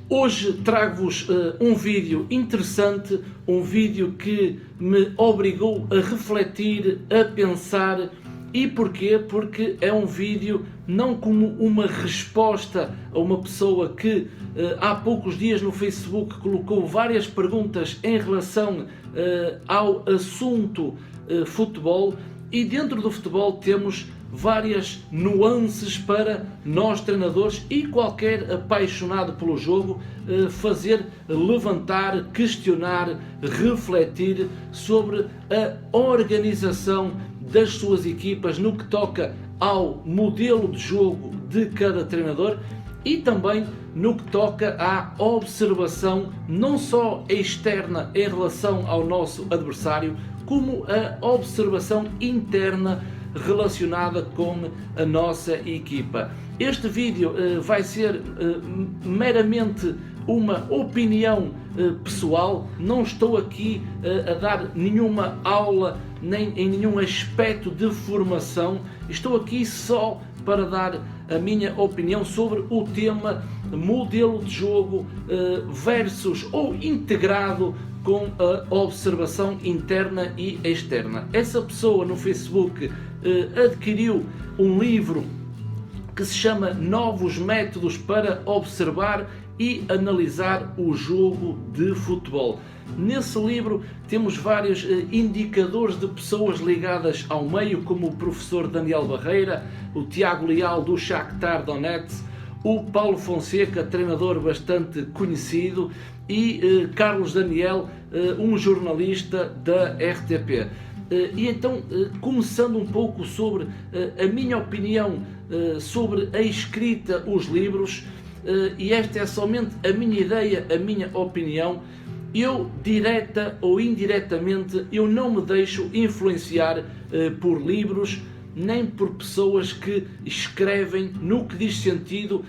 Hoje trago-vos um vídeo interessante, um vídeo que me obrigou a refletir, a pensar. E porquê? Porque é um vídeo não como uma resposta a uma pessoa que há poucos dias no Facebook colocou várias perguntas em relação ao assunto futebol, e dentro do futebol temos várias nuances para nós treinadores e qualquer apaixonado pelo jogo fazer levantar, questionar, refletir sobre a organização das suas equipas no que toca ao modelo de jogo de cada treinador e também no que toca à observação não só externa em relação ao nosso adversário, como a observação interna relacionada com a nossa equipa. Este vídeo vai ser meramente uma opinião pessoal, não estou aqui a dar nenhuma aula nem em nenhum aspecto de formação, estou aqui só para dar a minha opinião sobre o tema modelo de jogo versus ou integrado com a observação interna e externa. Essa pessoa no Facebook adquiriu um livro que se chama Novos Métodos para Observar e Analisar o Jogo de Futebol. Nesse livro temos vários indicadores de pessoas ligadas ao meio, como o professor Daniel Barreira, o Tiago Leal do Shakhtar Donetsk, o Paulo Fonseca, treinador bastante conhecido, e Carlos Daniel, um jornalista da RTP. E então, começando um pouco sobre a minha opinião sobre a escrita, os livros, e esta é somente a minha ideia, a minha opinião, eu, direta ou indiretamente, eu não me deixo influenciar por livros, nem por pessoas que escrevem no que diz sentido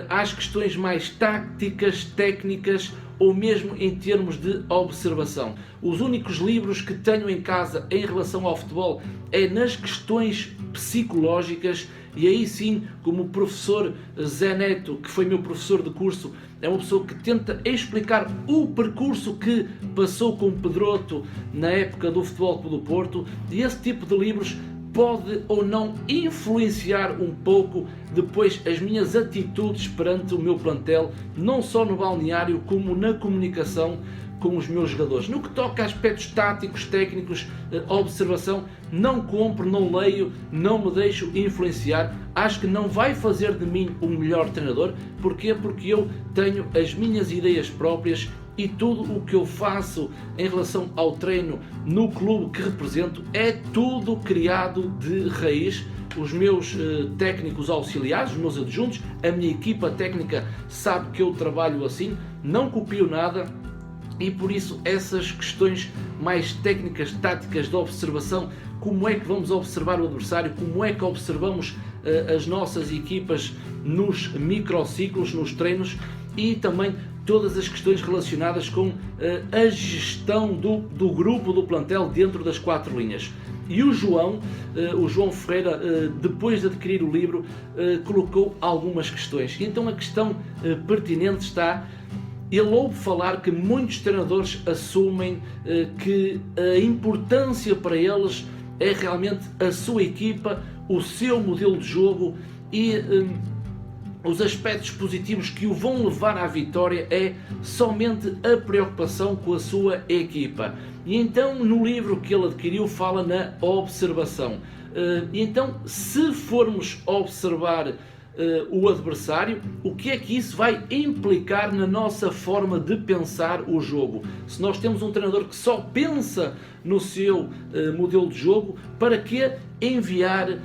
às questões mais táticas, técnicas ou mesmo em termos de observação. Os únicos livros que tenho em casa em relação ao futebol é nas questões psicológicas, e aí sim, como o professor Zé Neto, que foi meu professor de curso, é uma pessoa que tenta explicar o percurso que passou com Pedroto na época do Futebol Clube do Porto, e esse tipo de livros pode ou não influenciar um pouco depois as minhas atitudes perante o meu plantel, não só no balneário como na comunicação com os meus jogadores. No que toca a aspectos táticos, técnicos, observação, não compro, não leio, não me deixo influenciar. Acho que não vai fazer de mim um melhor treinador. Porquê? Porque eu tenho as minhas ideias próprias e tudo o que eu faço em relação ao treino no clube que represento é tudo criado de raiz. Os meus técnicos auxiliares, os meus adjuntos, a minha equipa técnica sabe que eu trabalho assim, não copio nada. E por isso essas questões mais técnicas, táticas de observação, como é que vamos observar o adversário, como é que observamos as nossas equipas nos microciclos, nos treinos, e também todas as questões relacionadas com a gestão do grupo, do plantel dentro das quatro linhas. E o João Ferreira, depois de adquirir o livro, colocou algumas questões. Então a questão pertinente está: ele ouve falar que muitos treinadores assumem que a importância para eles é realmente a sua equipa, o seu modelo de jogo, e os aspectos positivos que o vão levar à vitória é somente a preocupação com a sua equipa. E então no livro que ele adquiriu fala na observação. E então, se formos observar o adversário, o que é que isso vai implicar na nossa forma de pensar o jogo? Se nós temos um treinador que só pensa no seu modelo de jogo, para que enviar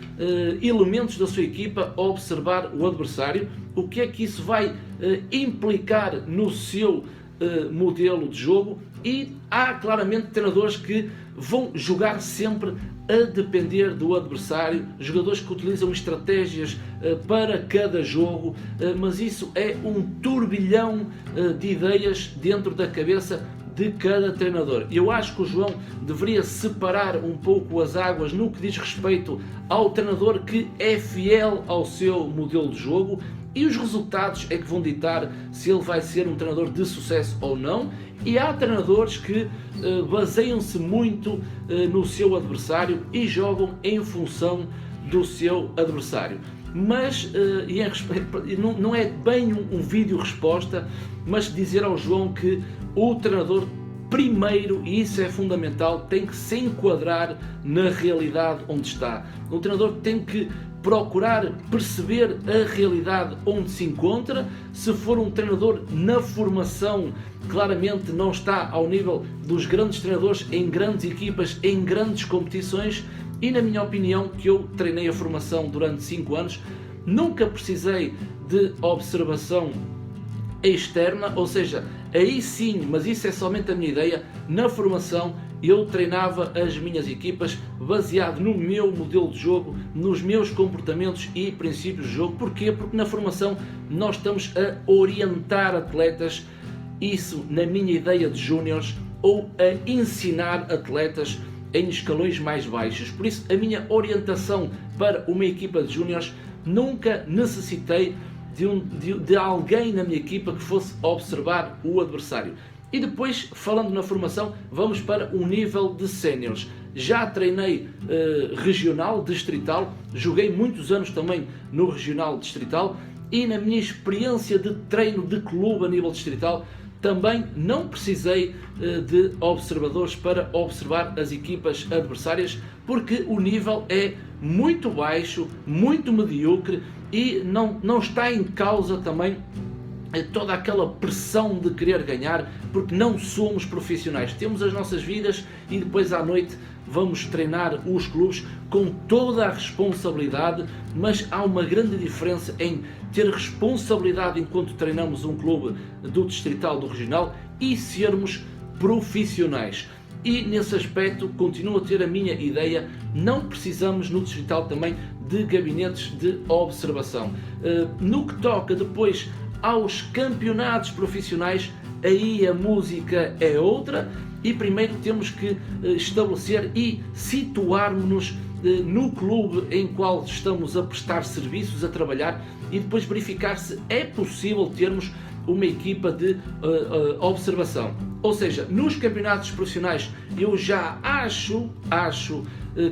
elementos da sua equipa a observar o adversário? O que é que isso vai implicar no seu modelo de jogo? E há claramente treinadores que vão jogar sempre a depender do adversário, jogadores que utilizam estratégias para cada jogo, mas isso é um turbilhão de ideias dentro da cabeça de cada treinador. Eu acho que o João deveria separar um pouco as águas no que diz respeito ao treinador que é fiel ao seu modelo de jogo, e os resultados é que vão ditar se ele vai ser um treinador de sucesso ou não. E há treinadores que baseiam-se muito no seu adversário e jogam em função do seu adversário. Mas não é bem um vídeo resposta, mas dizer ao João que o treinador primeiro, e isso é fundamental, tem que se enquadrar na realidade onde está. O treinador tem que procurar perceber a realidade onde se encontra. Se for um treinador na formação, claramente não está ao nível dos grandes treinadores em grandes equipas, em grandes competições. E na minha opinião, que eu treinei a formação durante 5 anos, nunca precisei de observação externa, ou seja, aí sim, mas isso é somente a minha ideia, na formação eu treinava as minhas equipas baseado no meu modelo de jogo, nos meus comportamentos e princípios de jogo. Porquê? Porque na formação nós estamos a orientar atletas, isso na minha ideia de júniores, ou a ensinar atletas em escalões mais baixos. Por isso, a minha orientação para uma equipa de júniores, nunca necessitei de alguém na minha equipa que fosse observar o adversário. E depois, falando na formação, vamos para o nível de séniores. Já treinei regional, distrital, joguei muitos anos também no regional distrital, e na minha experiência de treino de clube a nível distrital, também não precisei de observadores para observar as equipas adversárias, porque o nível é muito baixo, muito medíocre, e não está em causa também toda aquela pressão de querer ganhar, porque não somos profissionais. Temos as nossas vidas e depois à noite vamos treinar os clubes com toda a responsabilidade, mas há uma grande diferença em ter responsabilidade enquanto treinamos um clube do distrital, do regional, e sermos profissionais. E nesse aspecto continuo a ter a minha ideia, não precisamos no distrital também de gabinetes de observação. No que toca depois aos campeonatos profissionais, aí a música é outra, e primeiro temos que estabelecer e situar-nos no clube em qual estamos a prestar serviços, a trabalhar, e depois verificar se é possível termos uma equipa de observação. Ou seja, nos campeonatos profissionais eu já acho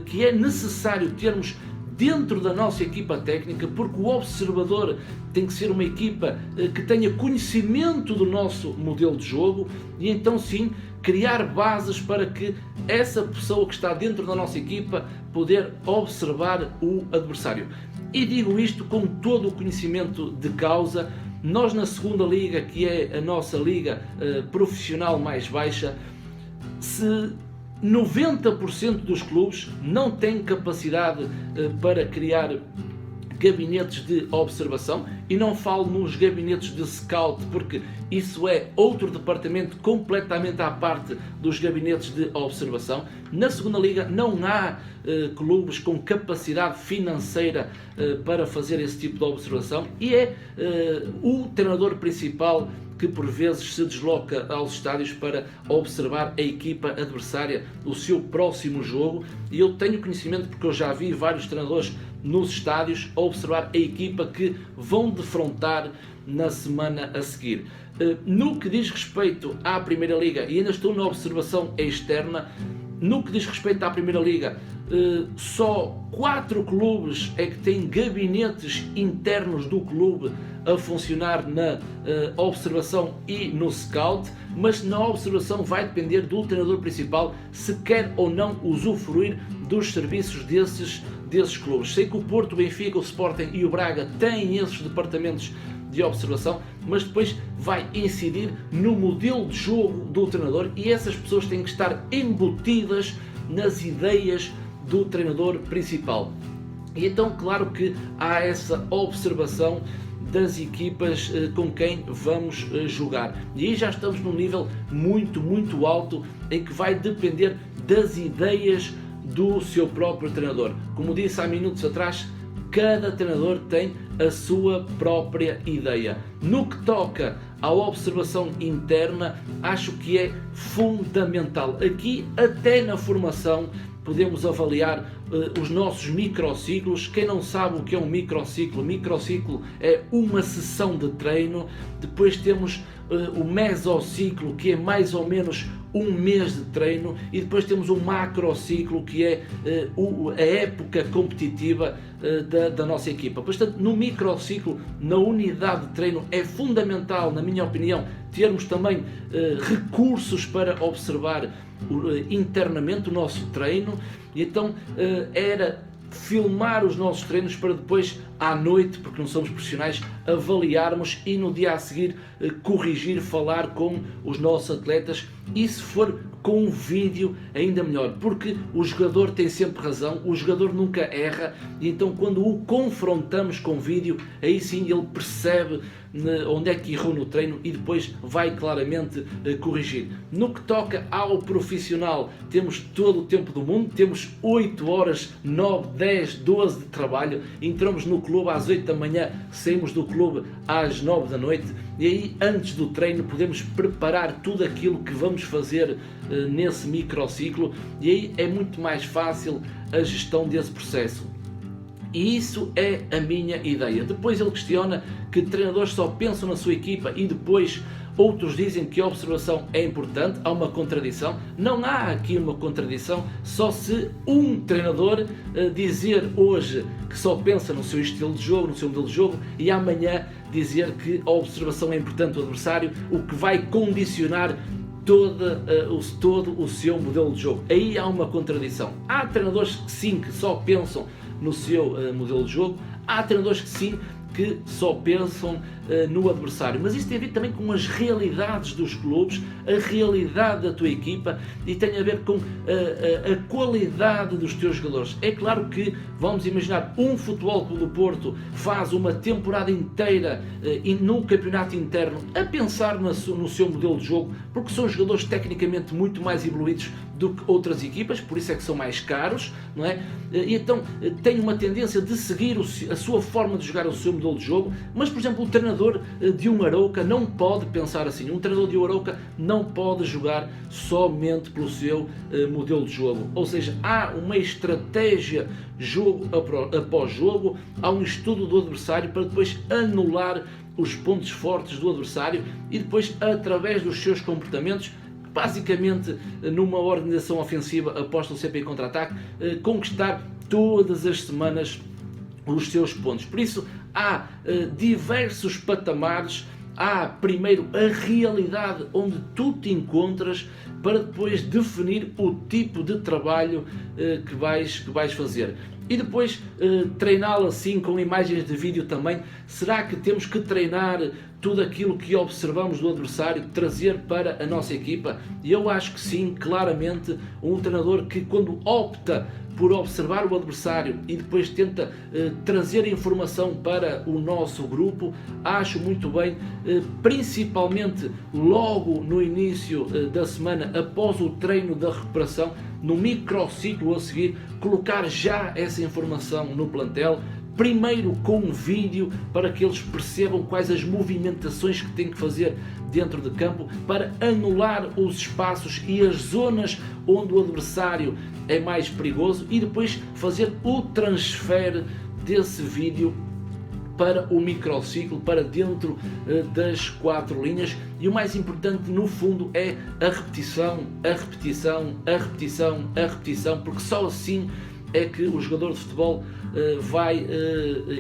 que é necessário termos dentro da nossa equipa técnica, porque o observador tem que ser uma equipa que tenha conhecimento do nosso modelo de jogo, e então sim criar bases para que essa pessoa que está dentro da nossa equipa poder observar o adversário. E digo isto com todo o conhecimento de causa. Nós na segunda liga, que é a nossa liga profissional mais baixa, se 90% dos clubes não têm capacidade para criar gabinetes de observação, e não falo nos gabinetes de scout, porque isso é outro departamento completamente à parte dos gabinetes de observação. Na segunda liga não há clubes com capacidade financeira para fazer esse tipo de observação, e é o treinador principal que por vezes se desloca aos estádios para observar a equipa adversária, o seu próximo jogo. E eu tenho conhecimento, porque eu já vi vários treinadores nos estádios a observar a equipa que vão defrontar na semana a seguir. No que diz respeito à Primeira Liga, e ainda estou na observação externa, no que diz respeito à Primeira Liga, só 4 clubes é que têm gabinetes internos do clube a funcionar na observação e no scout, mas na observação vai depender do treinador principal se quer ou não usufruir dos serviços desses clubes. Sei que o Porto, o Benfica, o Sporting e o Braga têm esses departamentos de observação, mas depois vai incidir no modelo de jogo do treinador, e essas pessoas têm que estar embutidas nas ideias do treinador principal. E então, claro que há essa observação das equipas com quem vamos jogar. E aí já estamos num nível muito, muito alto, em que vai depender das ideias do seu próprio treinador. Como disse há minutos atrás, cada treinador tem a sua própria ideia. No que toca à observação interna, acho que é fundamental. Aqui, até na formação, podemos avaliar os nossos microciclos. Quem não sabe o que é um microciclo é uma sessão de treino. Depois temos o mesociclo, que é mais ou menos um mês de treino, e depois temos o macrociclo, que é a época competitiva da nossa equipa. Portanto, no microciclo, na unidade de treino, é fundamental, na minha opinião, termos também recursos para observar internamente o nosso treino. E então era filmar os nossos treinos para depois, à noite, porque não somos profissionais, avaliarmos e no dia a seguir corrigir, falar com os nossos atletas, e se for com um vídeo ainda melhor, porque o jogador tem sempre razão, o jogador nunca erra, e então quando o confrontamos com vídeo, aí sim ele percebe onde é que errou no treino e depois vai claramente corrigir. No que toca ao profissional, temos todo o tempo do mundo, temos 8 horas, 9, 10, 12 de trabalho, entramos no clube às 8 da manhã, saímos do clube às 9 da noite, e aí antes do treino podemos preparar tudo aquilo que vamos fazer nesse microciclo, e aí é muito mais fácil a gestão desse processo. E isso é a minha ideia. Depois ele questiona que treinadores só pensam na sua equipa e depois outros dizem que a observação é importante. Há uma contradição. Não há aqui uma contradição, só se um treinador dizer hoje que só pensa no seu estilo de jogo, no seu modelo de jogo, e amanhã dizer que a observação é importante do adversário, o que vai condicionar todo o seu modelo de jogo. Aí há uma contradição. Há treinadores que sim, que só pensam no seu modelo de jogo, há treinadores que sim, que só pensam no adversário, mas isso tem a ver também com as realidades dos clubes, a realidade da tua equipa, e tem a ver com a qualidade dos teus jogadores. É claro que, vamos imaginar, um Futebol Clube do Porto faz uma temporada inteira no campeonato interno a pensar no seu modelo de jogo, porque são jogadores tecnicamente muito mais evoluídos do que outras equipas, por isso é que são mais caros, não é? E então tem uma tendência de seguir a sua forma de jogar, o seu modelo de jogo, mas, por exemplo, o treinador de um Arouca não pode pensar assim. Um treinador de um Arouca não pode jogar somente pelo seu modelo de jogo, ou seja, há uma estratégia jogo após jogo, há um estudo do adversário para depois anular os pontos fortes do adversário e depois, através dos seus comportamentos, basicamente numa organização ofensiva após o sempre em contra-ataque, conquistar todas as semanas os seus pontos. Por isso há diversos patamares. Há primeiro a realidade onde tu te encontras para depois definir o tipo de trabalho que vais fazer. E depois treiná-lo assim com imagens de vídeo também. Será que temos que treinar tudo aquilo que observamos do adversário, trazer para a nossa equipa? E eu acho que sim, claramente, um treinador que quando opta por observar o adversário e depois tenta trazer informação para o nosso grupo, acho muito bem, principalmente logo no início da semana, após o treino da recuperação, no microciclo a seguir, colocar já essa informação no plantel, primeiro com um vídeo para que eles percebam quais as movimentações que têm que fazer dentro de campo para anular os espaços e as zonas onde o adversário é mais perigoso e depois fazer o transfer desse vídeo para o microciclo, para dentro das 4 linhas, e o mais importante no fundo é a repetição, a repetição, a repetição, a repetição, porque só assim é que o jogador de futebol vai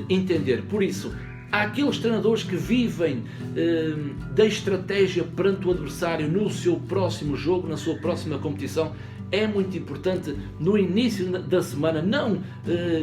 entender. Por isso, há aqueles treinadores que vivem da estratégia perante o adversário no seu próximo jogo, na sua próxima competição. É muito importante no início da semana, não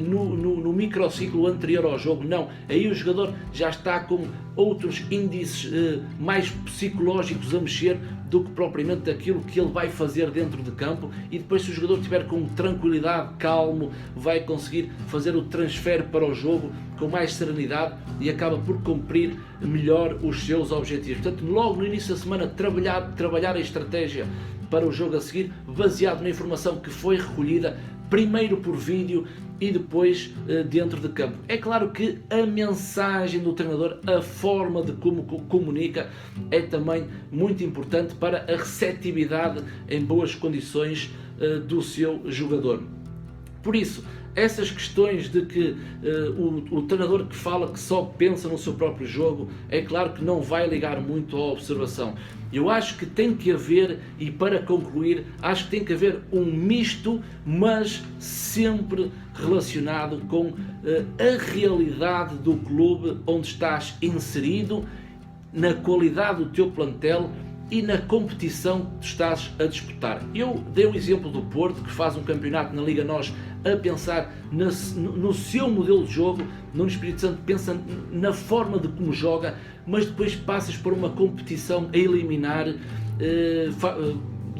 no microciclo anterior ao jogo, não. Aí o jogador já está com outros índices mais psicológicos a mexer do que propriamente aquilo que ele vai fazer dentro de campo, e depois, se o jogador estiver com tranquilidade, calmo, vai conseguir fazer o transfer para o jogo com mais serenidade e acaba por cumprir melhor os seus objetivos. Portanto, logo no início da semana, trabalhar a estratégia para o jogo a seguir, baseado na informação que foi recolhida primeiro por vídeo e depois dentro de campo. É claro que a mensagem do treinador, a forma de como comunica, é também muito importante para a receptividade em boas condições do seu jogador. Por isso, essas questões de que o treinador que fala que só pensa no seu próprio jogo, é claro que não vai ligar muito à observação. Eu acho que tem que haver, e para concluir, acho que tem que haver um misto, mas sempre relacionado com a realidade do clube onde estás inserido, na qualidade do teu plantel e na competição que estás a disputar. Eu dei o exemplo do Porto, que faz um campeonato na Liga NOS a pensar no seu modelo de jogo. Nuno Espírito Santo pensa na forma de como joga, mas depois passas por uma competição a eliminar,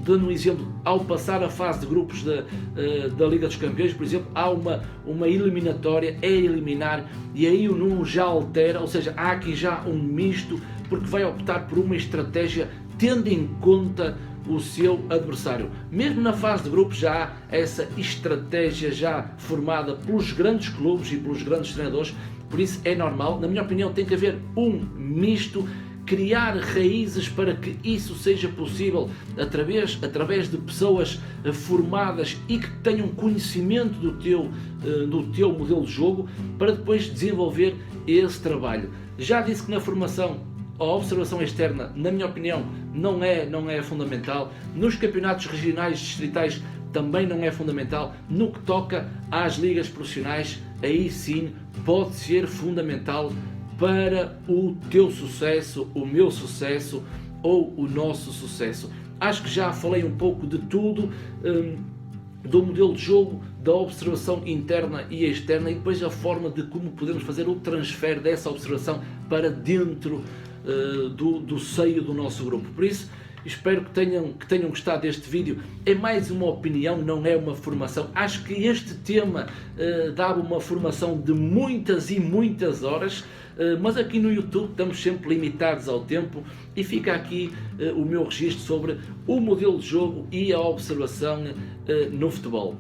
dando um exemplo, ao passar a fase de grupos da Liga dos Campeões, por exemplo, há uma eliminatória a eliminar, e aí o Nuno já altera, ou seja, há aqui já um misto, porque vai optar por uma estratégia tendo em conta o seu adversário. Mesmo na fase de grupos já há essa estratégia já formada pelos grandes clubes e pelos grandes treinadores, por isso é normal, na minha opinião tem que haver um misto, criar raízes para que isso seja possível através de pessoas formadas e que tenham conhecimento do teu modelo de jogo, para depois desenvolver esse trabalho. Já disse que na formação a observação externa, na minha opinião, não é fundamental. Nos campeonatos regionais distritais também não é fundamental. No que toca às ligas profissionais, aí sim pode ser fundamental para o teu sucesso, o meu sucesso ou o nosso sucesso. Acho que já falei um pouco de tudo, do modelo de jogo, da observação interna e externa, e depois a forma de como podemos fazer o transfer dessa observação para dentro do seio do nosso grupo. Por isso, espero que tenham gostado deste vídeo. É mais uma opinião, não é uma formação. Acho que este tema dava uma formação de muitas e muitas horas, mas aqui no YouTube estamos sempre limitados ao tempo, e fica aqui o meu registro sobre o modelo de jogo e a observação no futebol.